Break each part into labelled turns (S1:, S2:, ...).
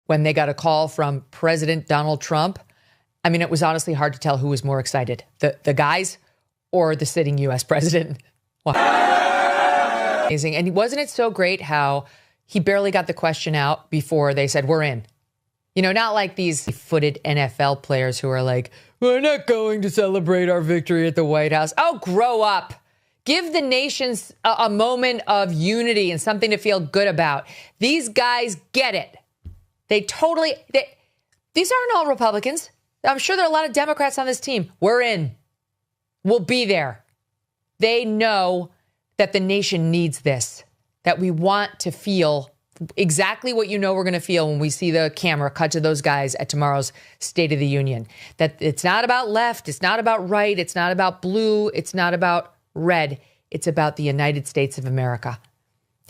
S1: when they got a call from President Donald Trump, I mean, it was honestly hard to tell who was more excited, the guys or the sitting U.S. president. Wow. Amazing. And wasn't it so great how he barely got the question out before they said, we're in? You know, not like these footed NFL players who are like, we're not going to celebrate our victory at the White House. Oh, grow up. Give the nations a moment of unity and something to feel good about. These guys get it. These aren't all Republicans. I'm sure there are a lot of Democrats on this team. We're in. We'll be there. They know that the nation needs this, that we want to feel exactly what you know we're going to feel when we see the camera cut to those guys at tomorrow's State of the Union. That it's not about left, it's not about right, it's not about blue, it's not about red. It's about the United States of America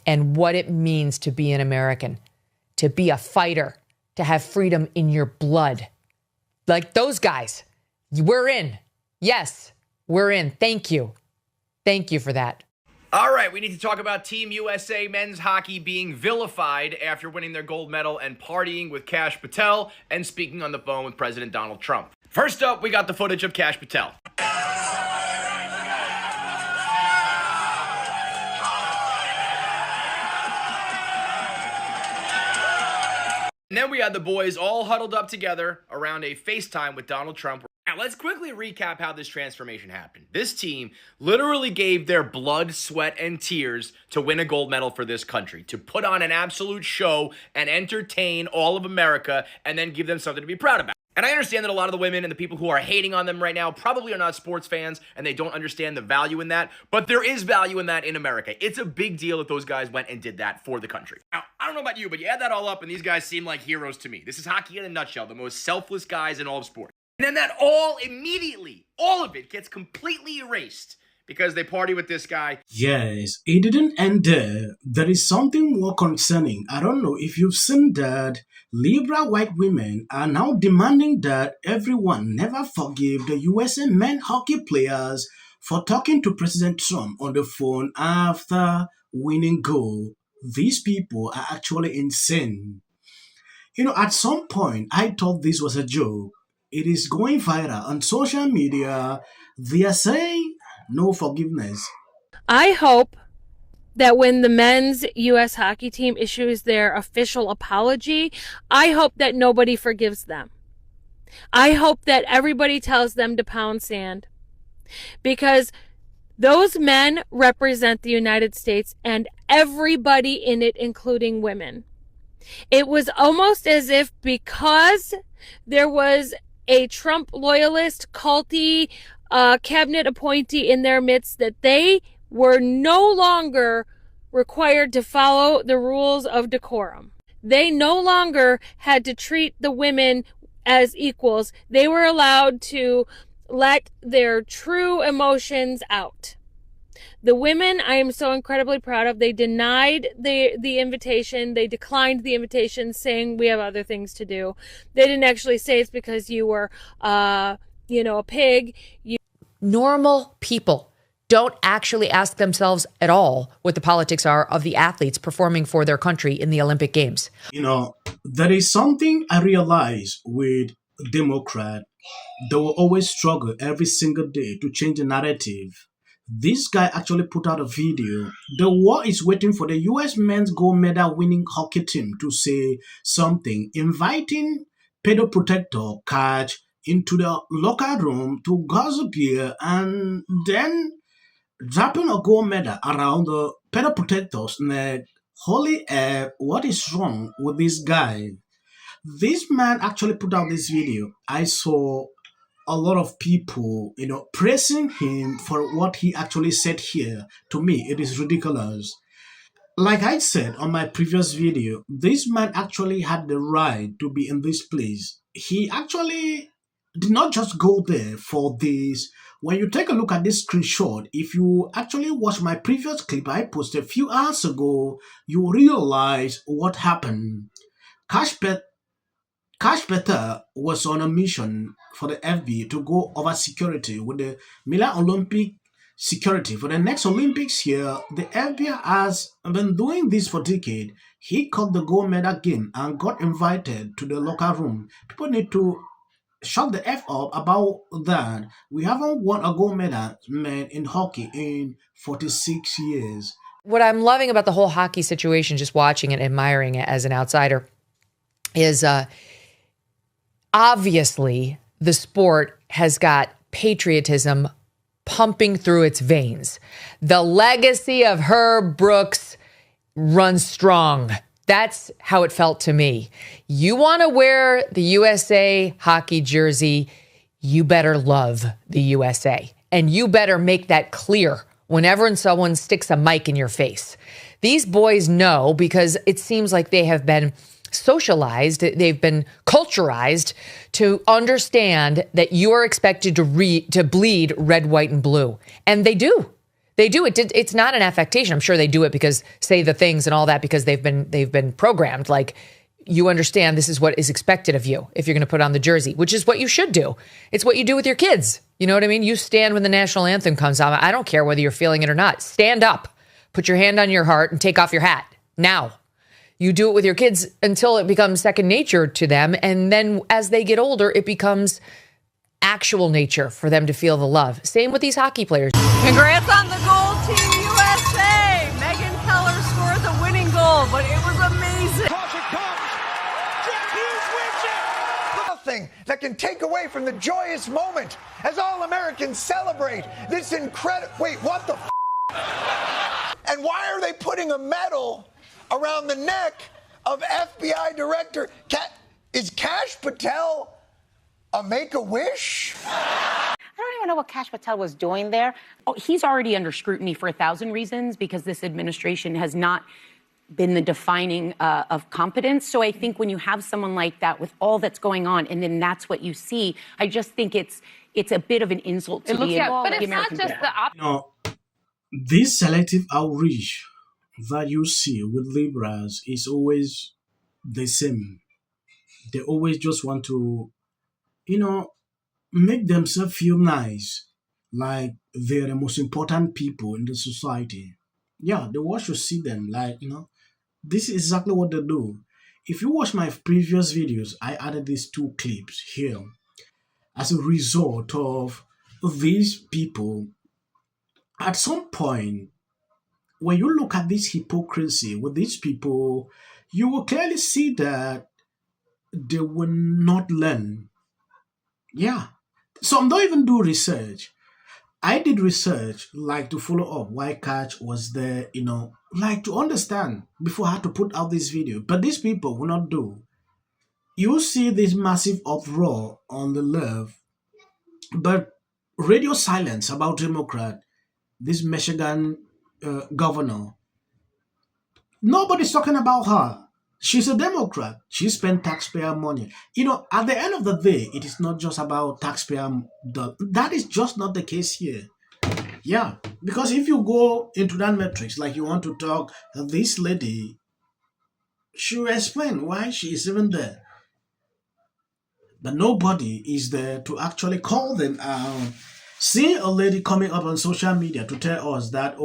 S1: and what it means to be an American, to be a fighter, to have freedom in your blood. Like those guys, we're in. Yes, we're in. Thank you. Thank you for that.
S2: All right, we need to talk about Team USA men's hockey being vilified after winning their gold medal and partying with Kash Patel and speaking on the phone with President Donald Trump. First up, we got the footage of Kash Patel. And then we had the boys all huddled up together around a FaceTime with Donald Trump. Now, let's quickly recap how this transformation happened. This team literally gave their blood, sweat, and tears to win a gold medal for this country, to put on an absolute show and entertain all of America and then give them something to be proud about. And I understand that a lot of the women and the people who are hating on them right now probably are not sports fans and they don't understand the value in that, but there is value in that in America. It's a big deal that those guys went and did that for the country. Now, I don't know about you, but you add that all up and these guys seem like heroes to me. This is hockey in a nutshell, the most selfless guys in all of sports. And then that all immediately, all of it gets completely erased because they party with this guy.
S3: Yes, it didn't end there. There is something more concerning. I don't know if you've seen that liberal white women are now demanding that everyone never forgive the USA men hockey players for talking to President Trump on the phone after winning gold. These people are actually insane. You know, at some point, I thought this was a joke. It is going viral on social media. They are saying no forgiveness.
S4: I hope that when the men's U.S. hockey team issues their official apology, I hope that nobody forgives them. I hope that everybody tells them to pound sand. Because those men represent the United States and everybody in it, including women. It was almost as if because there was a Trump loyalist, culty, cabinet appointee in their midst, that they were no longer required to follow the rules of decorum. They no longer had to treat the women as equals. They were allowed to let their true emotions out. The women, I am so incredibly proud of. They denied the invitation. They declined the invitation, saying we have other things to do. They didn't actually say it's because you were, a pig.
S1: Normal people don't actually ask themselves at all what the politics are of the athletes performing for their country in the Olympic Games.
S3: You know, there is something I realize with Democrats. They will always struggle every single day to change the narrative. This guy actually put out a video. The world is waiting for the U.S. men's gold medal winning hockey team to say something, inviting pedo protector Kash into the locker room to gossip here and then dropping a gold medal around the pedo protector's neck. Holy what is wrong with this guy? This man actually put out this video. I saw a lot of people, praising him for what he actually said here. To me, it is ridiculous. Like I said on my previous video, this man actually had the right to be in this place. He actually did not just go there for this. When you take a look at this screenshot, if you actually watch my previous clip I posted a few hours ago, you realize what happened. Kash Patel was on a mission for the FBI to go over security with the Milan Olympic security for the next Olympics here. The FBI has been doing this for decades. He caught the gold medal game and got invited to the locker room. People need to shut the F up about that. We haven't won a gold medal, man, in hockey in 46 years.
S1: What I'm loving about the whole hockey situation, just watching it, admiring it as an outsider, is obviously the sport has got patriotism pumping through its veins. The legacy of Herb Brooks runs strong. That's how it felt to me. You want to wear the USA hockey jersey, you better love the USA. And you better make that clear whenever someone sticks a mic in your face. These boys know, because it seems like they have been socialized, they've been culturized to understand that you are expected to bleed red, white, and blue. And they do. They do. It's not an affectation. I'm sure they do it because say the things and all that because they've been programmed. Like, you understand this is what is expected of you if you're going to put on the jersey, which is what you should do. It's what you do with your kids. You know what I mean? You stand when the national anthem comes on. I don't care whether you're feeling it or not. Stand up, put your hand on your heart, and take off your hat now. You do it with your kids until it becomes second nature to them. And then as they get older, it becomes actual nature for them to feel the love. Same with these hockey players.
S5: Congrats on the goal, Team USA. Megyn Kelly scored the winning goal, but it was amazing.
S6: Nothing that can take away from the joyous moment as all Americans celebrate this incredible... Wait, what the And why are they putting a medal around the neck of FBI Director Is Kash Patel a Make-A-Wish?
S7: I don't even know what Kash Patel was doing there. Oh, he's already under scrutiny for 1,000 reasons because this administration has not been the defining of competence. So I think when you have someone like that with all that's going on, and then that's what you see, I just think it's a bit of an insult to the
S8: But it's not just
S3: this selective outreach that you see with liberals is always the same. They always just want to, make themselves feel nice, like they're the most important people in the society. Yeah, the world should see them like, this is exactly what they do. If you watch my previous videos, I added these two clips here as a result of these people. At some point, when you look at this hypocrisy with these people, you will clearly see that they will not learn. Yeah. Some don't even do research. I did research, like to follow up why Kash was there, like to understand before I had to put out this video. But these people will not do. You see this massive uproar on the left, but radio silence about Democrat, this Michigan governor. Nobody's talking about her. She's a Democrat. She spent taxpayer money. At the end of the day, it is not just about taxpayer. That is just not the case here. Yeah, because if you go into that metrics, like you want to talk, this lady, she will explain why she is even there. But nobody is there to actually call them out. Seeing a lady coming up on social media to tell us that,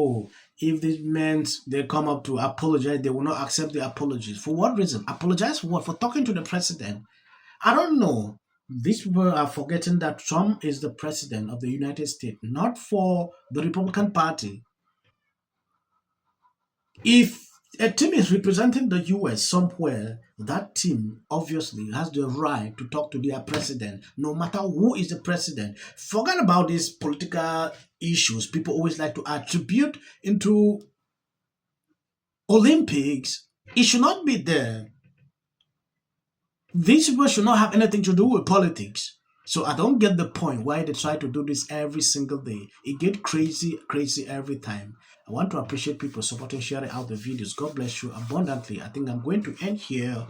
S3: if this means they come up to apologize, they will not accept the apologies. For what reason? Apologize for what? For talking to the president? I don't know. These people are forgetting that Trump is the president of the United States, not for the Republican Party. If a team is representing the US somewhere, that team obviously has the right to talk to their president, no matter who is the president. Forget about these political issues people always like to attribute into Olympics. It should not be there. These people should not have anything to do with politics. So I don't get the point why they try to do this every single day. It gets crazy every time. I want to appreciate people supporting, sharing out the videos. God bless you abundantly. I think I'm going to end here.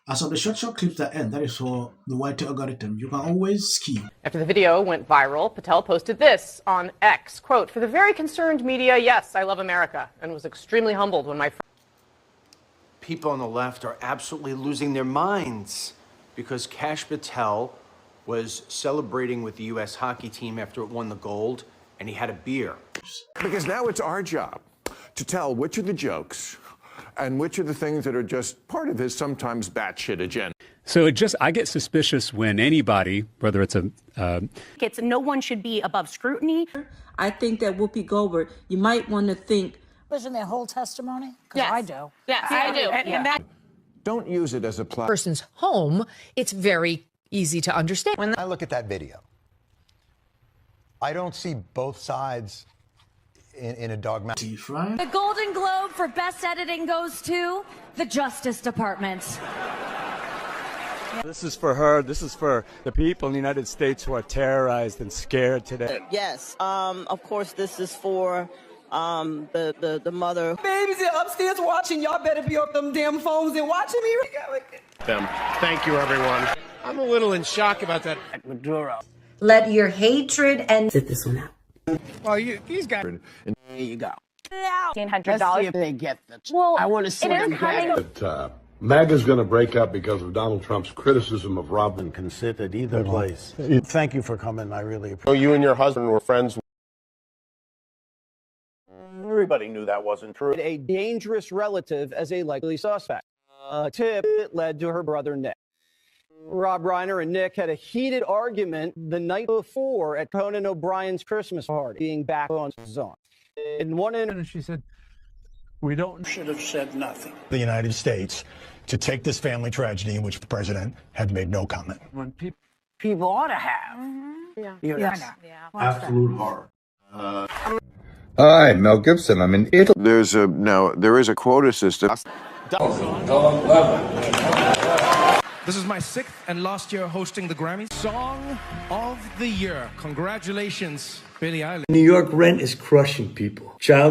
S3: As of the short clips that end, that is for the white algorithm. You can always skip.
S8: After the video went viral, Patel posted this on X, quote, "For the very concerned media, yes, I love America, and was extremely humbled when my
S9: people on the left are absolutely losing their minds because Kash Patel was celebrating with the U.S. hockey team after it won the gold, and he had a beer.
S10: Because now it's our job to tell which are the jokes and which are the things that are just part of his sometimes batshit agenda.
S11: So I get suspicious when anybody, whether it's
S7: No one should be above scrutiny.
S12: I think that Whoopi Goldberg, you might want to think.
S13: Listen to their whole testimony? Because I do.
S7: Yes, I do.
S13: And that
S10: Don't use it as a platform.
S1: Person's home, it's very easy to understand.
S6: When I look at that video, I don't see both sides in a dogmatic.
S13: the Golden Globe for Best Editing goes to the Justice Department.
S14: This is for her. This is for the people in the United States who are terrorized and scared today.
S12: Yes. Of course, this is for the mother.
S5: Babies are upstairs watching. Y'all better be on them damn phones and watching me.
S14: Thank you, everyone. I'm a little in shock about that.
S12: Maduro.
S13: Let your hatred and
S12: Sit this one out.
S14: Well, he's got.
S12: There you go.
S7: $1,500.
S12: If they get the.
S7: Well,
S12: I want to see them get
S15: But MAGA's going to break up because of Donald Trump's criticism of Robin.
S14: Can sit at either place. Thank you for coming. I really appreciate
S15: So you and your husband were friends.
S14: Everybody knew that wasn't true.
S5: A dangerous relative as a likely suspect. A tip that led to her brother Nick. Rob Reiner and Nick had a heated argument the night before at Conan O'Brien's Christmas party, being back on zone. In one interview, she said,
S14: We should have said nothing. The United States to take this family tragedy in which the president had made no comment.
S12: When people ought to have.
S15: Absolute horror.
S10: Hi, Mel Gibson. I'm in Italy. There is a quota system.
S14: This is my 6th and last year hosting the Grammys. Song of the Year. Congratulations, Billie Eilish.
S15: New York rent is crushing people. Child